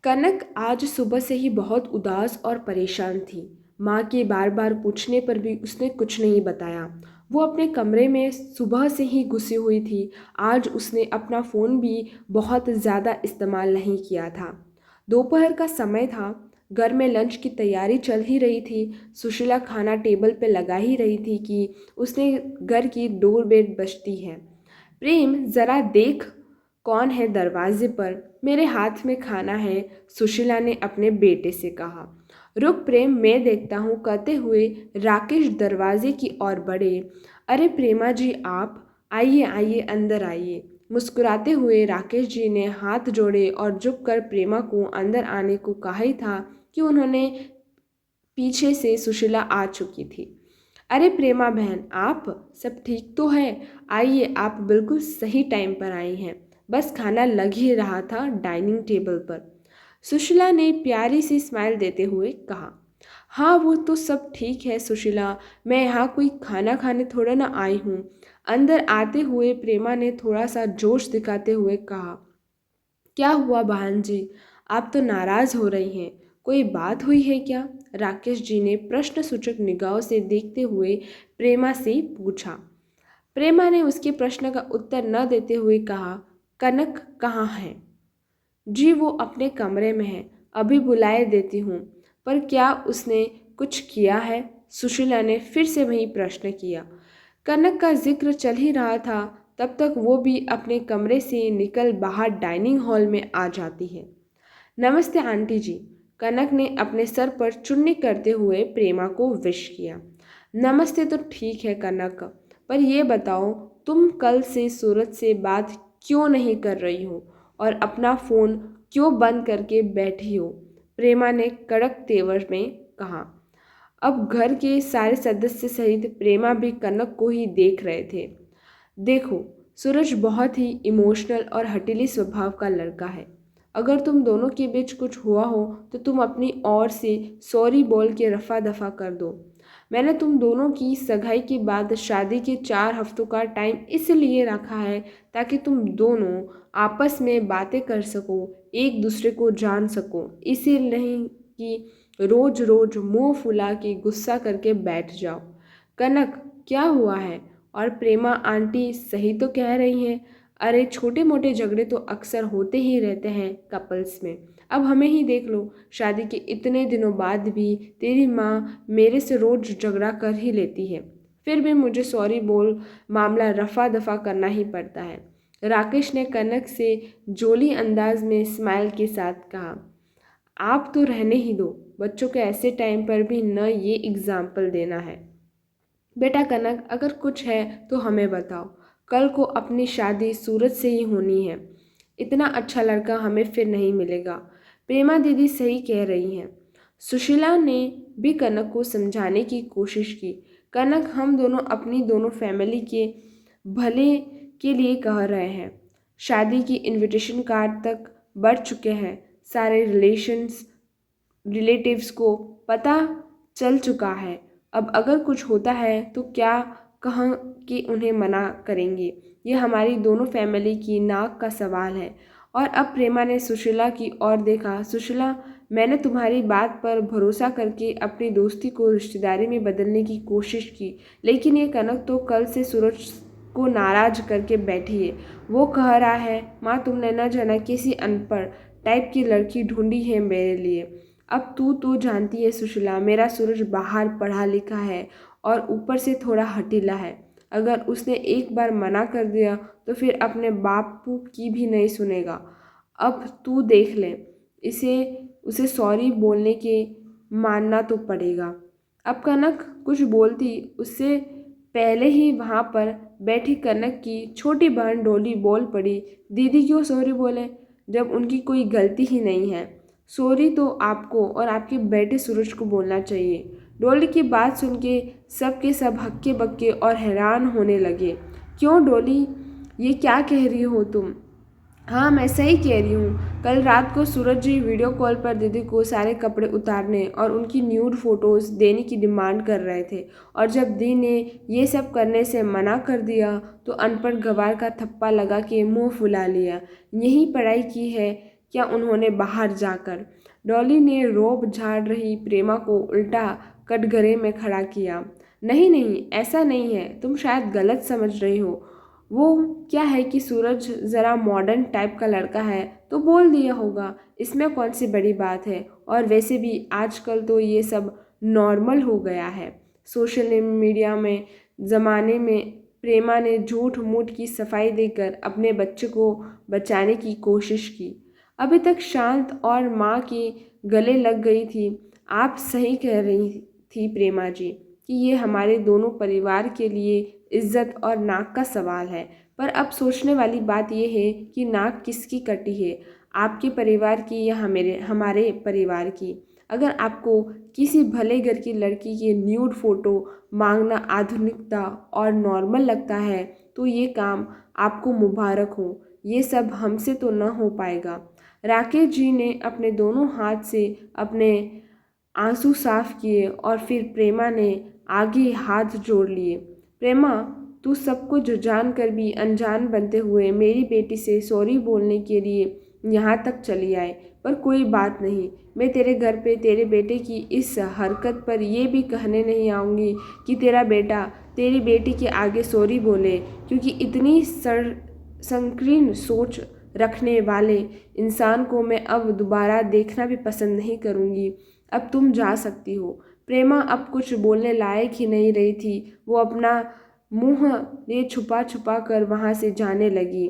कनक आज सुबह से ही बहुत उदास और परेशान थी। माँ के बार बार पूछने पर भी उसने कुछ नहीं बताया। वो अपने कमरे में सुबह से ही घुसी हुई थी। आज उसने अपना फ़ोन भी बहुत ज़्यादा इस्तेमाल नहीं किया था। दोपहर का समय था। घर में लंच की तैयारी चल ही रही थी। सुशीला खाना टेबल पे लगा ही रही थी कि उसने घर की डोरबेल बजती है। प्रेम, ज़रा देख, कौन है दरवाजे पर। मेरे हाथ में खाना है, सुशीला ने अपने बेटे से कहा। रुक प्रेम, मैं देखता हूँ, कहते हुए राकेश दरवाजे की ओर बढ़े। अरे प्रेमा जी, आप आइए आइए, अंदर आइए। मुस्कुराते हुए राकेश जी ने हाथ जोड़े और झुककर प्रेमा को अंदर आने को कहा ही था कि उन्होंने पीछे से सुशीला आ चुकी थी। अरे प्रेमा बहन, आप सब ठीक तो है? आइए, आप बिल्कुल सही टाइम पर आई हैं। बस खाना लग ही रहा था डाइनिंग टेबल पर। सुशीला ने प्यारी सी स्माइल देते हुए कहा। हाँ, वो तो सब ठीक है सुशीला, मैं यहाँ कोई खाना खाने थोड़ा ना आई हूँ। अंदर आते हुए प्रेमा ने थोड़ा सा जोश दिखाते हुए कहा। क्या हुआ बहन जी, आप तो नाराज़ हो रही हैं। कोई बात हुई है क्या? राकेश जी ने प्रश्नसूचक निगाहों से देखते हुए प्रेमा से पूछा। प्रेमा ने उसके प्रश्न का उत्तर न देते हुए कहा, कनक कहाँ है? जी वो अपने कमरे में है, अभी बुलाए देती हूँ। पर क्या उसने कुछ किया है? सुशीला ने फिर से वही प्रश्न किया। कनक का जिक्र चल ही रहा था, तब तक वो भी अपने कमरे से निकल बाहर डाइनिंग हॉल में आ जाती है। नमस्ते आंटी जी, कनक ने अपने सर पर चुन्नी करते हुए प्रेमा को विश किया। नमस्ते तो ठीक है कनक, पर ये बताओ, तुम कल से सूरज से बात क्यों नहीं कर रही हो और अपना फ़ोन क्यों बंद करके बैठी हो? प्रेमा ने कड़क तेवर में कहा। अब घर के सारे सदस्य सहित प्रेमा भी कनक को ही देख रहे थे। देखो, सूरज बहुत ही इमोशनल और हठीली स्वभाव का लड़का है। अगर तुम दोनों के बीच कुछ हुआ हो तो तुम अपनी ओर से सॉरी बोल के रफा दफा कर दो। मैंने तुम दोनों की सगाई के बाद शादी के 4 हफ्तों का टाइम इसलिए रखा है ताकि तुम दोनों आपस में बातें कर सको, एक दूसरे को जान सको। इसे नहीं कि रोज रोज मुंह फुला के गुस्सा करके बैठ जाओ। कनक, क्या हुआ है? और प्रेमा आंटी सही तो कह रही हैं। अरे छोटे मोटे झगड़े तो अक्सर होते ही रहते हैं कपल्स में। अब हमें ही देख लो, शादी के इतने दिनों बाद भी तेरी माँ मेरे से रोज झगड़ा कर ही लेती है। फिर भी मुझे सॉरी बोल मामला रफा दफा करना ही पड़ता है। राकेश ने कनक से जोली अंदाज में स्माइल के साथ कहा। आप तो रहने ही दो, बच्चों के ऐसे टाइम पर भी न ये एग्जाम्पल देना है। बेटा कनक, अगर कुछ है तो हमें बताओ। कल को अपनी शादी सूरज से ही होनी है। इतना अच्छा लड़का हमें फिर नहीं मिलेगा। प्रेमा दीदी सही कह रही हैं। सुशीला ने भी कनक को समझाने की कोशिश की। कनक, हम दोनों अपनी दोनों फैमिली के भले के लिए कह रहे हैं। शादी की इनविटेशन कार्ड तक बढ़ चुके हैं। सारे रिलेटिव्स को पता चल चुका है। अब अगर कुछ होता है तो क्या कहाँ कि उन्हें मना करेंगे? ये हमारी दोनों फैमिली की नाक का सवाल है। और अब प्रेमा ने सुशीला की ओर देखा। सुशीला, मैंने तुम्हारी बात पर भरोसा करके अपनी दोस्ती को रिश्तेदारी में बदलने की कोशिश की, लेकिन ये कनक तो कल से सूरज को नाराज करके बैठी है। वो कह रहा है, माँ तुमने न जाना किसी अनपढ़ टाइप की लड़की ढूंढी है मेरे लिए। अब तू तो जानती है सुशीला, मेरा सूरज बाहर पढ़ा लिखा है और ऊपर से थोड़ा हठीला है। अगर उसने एक बार मना कर दिया तो फिर अपने बापू की भी नहीं सुनेगा। अब तू देख ले, इसे उसे सॉरी बोलने के मानना तो पड़ेगा। अब कनक कुछ बोलती उससे पहले ही वहाँ पर बैठी कनक की छोटी बहन डोली बोल पड़ी। दीदी क्यों सॉरी बोले जब उनकी कोई गलती ही नहीं है? सॉरी तो आपको और आपके बेटे सूरज को बोलना चाहिए। डोली की बात सुन के सब के सब हक्के बक्के और हैरान होने लगे। क्यों डोली, ये क्या कह रही हो तुम? हाँ, मैं सही कह रही हूँ। कल रात को सूरज जी वीडियो कॉल पर दीदी को सारे कपड़े उतारने और उनकी न्यूड फोटोज़ देने की डिमांड कर रहे थे, और जब दी ने ये सब करने से मना कर दिया तो अनपढ़ गवार का थप्पा लगा के मुंह फुला लिया। यही पढ़ाई की है क्या उन्होंने बाहर जाकर? डॉली ने रोब झाड़ रही प्रेमा को उल्टा कटघरे में खड़ा किया। नहीं नहीं, ऐसा नहीं है, तुम शायद गलत समझ रही हो। वो क्या है कि सूरज ज़रा मॉडर्न टाइप का लड़का है तो बोल दिया होगा, इसमें कौन सी बड़ी बात है। और वैसे भी आजकल तो ये सब नॉर्मल हो गया है। सोशल मीडिया में ज़माने में प्रेमा ने झूठ मूठ की सफाई देकर अपने बच्चे को बचाने की कोशिश की। अभी तक शांत और माँ के गले लग गई थी। आप सही कह रही थी प्रेमा जी कि ये हमारे दोनों परिवार के लिए इज्जत और नाक का सवाल है। पर अब सोचने वाली बात यह है कि नाक किसकी कटी है, आपके परिवार की या हमारे परिवार की। अगर आपको किसी भले घर की लड़की के न्यूड फोटो मांगना आधुनिकता और नॉर्मल लगता है तो ये काम आपको मुबारक हो। ये सब हमसे तो न हो पाएगा। राकेश जी ने अपने दोनों हाथ से अपने आंसू साफ किए और फिर प्रेमा ने आगे हाथ जोड़ लिए। प्रेमा, तू सब कुछ जानकर भी अनजान बनते हुए मेरी बेटी से सॉरी बोलने के लिए यहाँ तक चली आए। पर कोई बात नहीं, मैं तेरे घर पे तेरे बेटे की इस हरकत पर यह भी कहने नहीं आऊँगी कि तेरा बेटा तेरी बेटी के आगे सॉरी बोले, क्योंकि इतनी संकीर्ण सोच रखने वाले इंसान को मैं अब दोबारा देखना भी पसंद नहीं करूँगी। अब तुम जा सकती हो। प्रेमा अब कुछ बोलने लायक ही नहीं रही थी। वो अपना मुंह ये छुपा छुपा कर वहाँ से जाने लगी।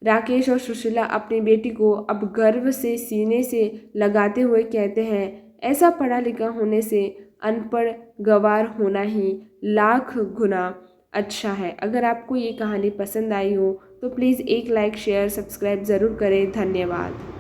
राकेश और सुशीला अपनी बेटी को अब गर्व से सीने से लगाते हुए कहते हैं, ऐसा पढ़ा लिखा होने से अनपढ़ गंवार होना ही लाख गुना अच्छा है। अगर आपको ये कहानी पसंद आई हो तो प्लीज़ एक लाइक शेयर सब्सक्राइब ज़रूर करें। धन्यवाद।